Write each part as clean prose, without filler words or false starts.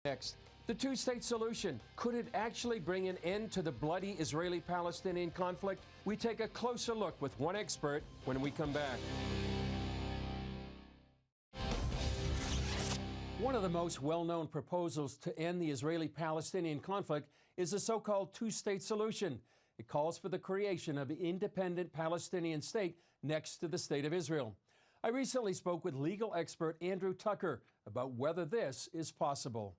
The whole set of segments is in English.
Next, the two-state solution. Could it actually bring an end to the bloody Israeli-Palestinian conflict? We take a closer look with one expert when we come back. One of the most well-known proposals to end the Israeli-Palestinian conflict is the so-called two-state solution. It calls for the creation of an independent Palestinian state next to the State of Israel. I recently spoke with legal expert Andrew Tucker about whether this is possible.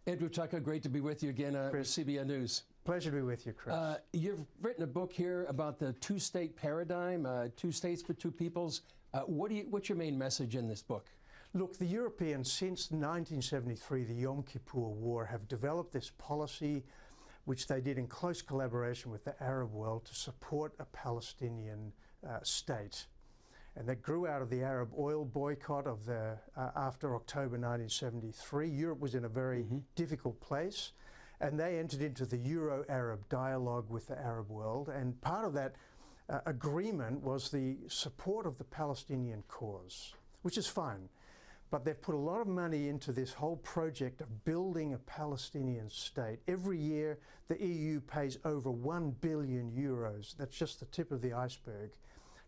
Andrew Tucker, great to be with you again at CBN News. Pleasure to be with you, Chris. You've written a book here about the two-state paradigm, two states for two peoples. What's your main message in this book? Look, the Europeans, since 1973, the Yom Kippur War, have developed this policy, which they did in close collaboration with the Arab world, to support a Palestinian state. And that grew out of the Arab oil boycott of after October 1973. Europe was in a very difficult place, and they entered into the Euro-Arab dialogue with the Arab world. And part of that agreement was the support of the Palestinian cause, which is fine. But they've put a lot of money into this whole project of building a Palestinian state. Every year, the EU pays over 1 billion euros. That's just the tip of the iceberg,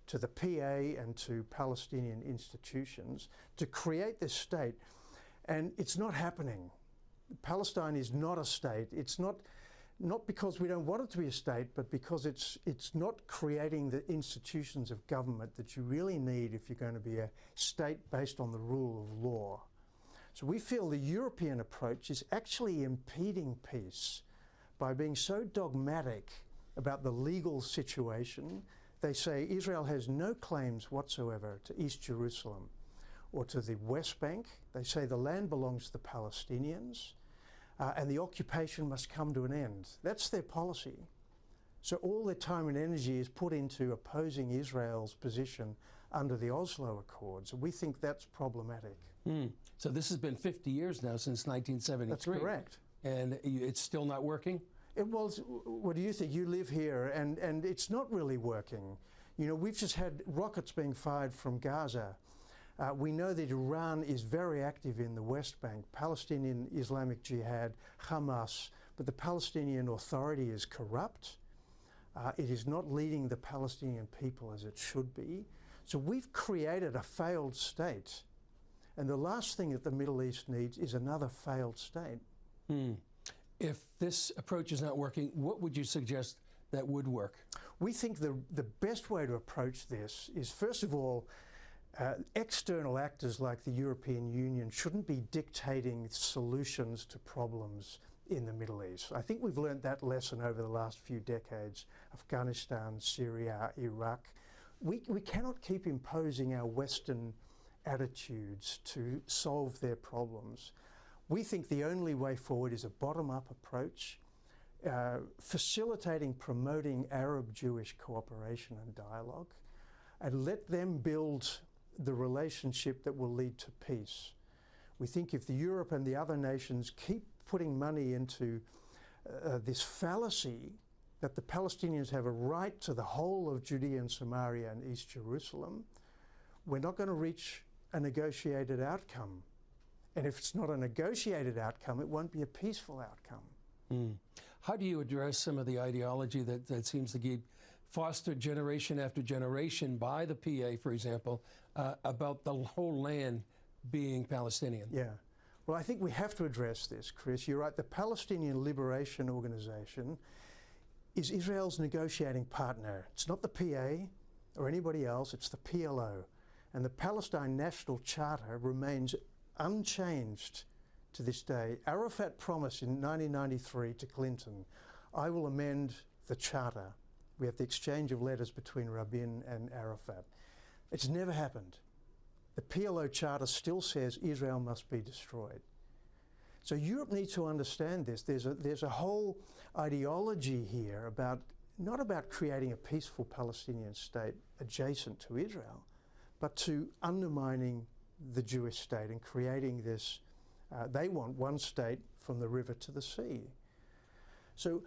to the PA and to Palestinian institutions to create this state. And it's not happening. Palestine is not a state. It's not because we don't want it to be a state, but because it's not creating the institutions of government that you really need if you're going to be a state based on the rule of law. So we feel the European approach is actually impeding peace by being so dogmatic about the legal situation. They say Israel has no claims whatsoever to East Jerusalem or to the West Bank. They say the land belongs to the Palestinians. And the occupation must come to an end. That's their policy. So all their time and energy is put into opposing Israel's position under the Oslo Accords. We think that's problematic. So this has been 50 years now, since 1973. That's correct. And it's still not working? What do you think? You live here, and it's not really working. You know, we've just had rockets being fired from Gaza. We know that Iran is very active in the West Bank, Palestinian Islamic Jihad, Hamas, but the Palestinian Authority is corrupt. It is not leading the Palestinian people as it should be. So we've created a failed state. And the last thing that the Middle East needs is another failed state. If this approach is not working, what would you suggest that would work? We think the best way to approach this is, first of all, external actors like the European Union shouldn't be dictating solutions to problems in the Middle East. I think we've learned that lesson over the last few decades. Afghanistan, Syria, Iraq. We cannot keep imposing our Western attitudes to solve their problems. We think the only way forward is a bottom-up approach, facilitating, promoting Arab-Jewish cooperation and dialogue, and let them build the relationship that will lead to peace. We think if Europe and the other nations keep putting money into this fallacy that the Palestinians have a right to the whole of Judea and Samaria and East Jerusalem, we're not going to reach a negotiated outcome. And if it's not a negotiated outcome, it won't be a peaceful outcome. How do you address some of the ideology that seems to keep fostered generation after generation by the PA, for example, about the whole land being Palestinian? Yeah. Well, I think we have to address this, Chris. You're right. The Palestinian Liberation Organization is Israel's negotiating partner. It's not the PA or anybody else. It's the PLO. And the Palestine National Charter remains unchanged to this day. Arafat promised in 1993 to Clinton, I will amend the charter. We have the exchange of letters between Rabin and Arafat. It's never happened. The PLO charter still says Israel must be destroyed. So Europe needs to understand this. There's a whole ideology here about, not about creating a peaceful Palestinian state adjacent to Israel, but to undermining the Jewish state and creating this. They want one state from the river to the sea. So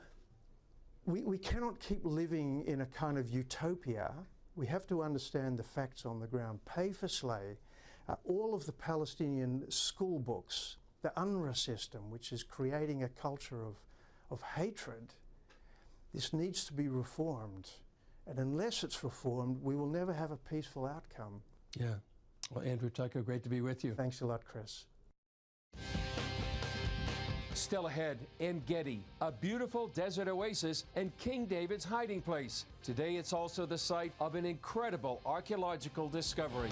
we cannot keep living in a kind of utopia. We have to understand the facts on the ground, pay for slay, All of the Palestinian school books, the UNRWA system, which is creating a culture of hatred, this needs to be reformed. And unless it's reformed, we will never have a peaceful outcome. Yeah. Well, Andrew Tucker, great to be with you. Thanks a lot, Chris. Still ahead, En-Gedi, a beautiful desert oasis and King David's hiding place. Today, it's also the site of an incredible archaeological discovery.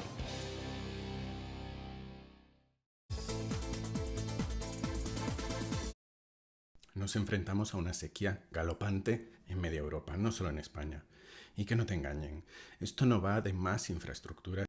Nos enfrentamos a una sequía galopante en media Europa, no solo en España. Y que no te engañen, esto no va de más infraestructura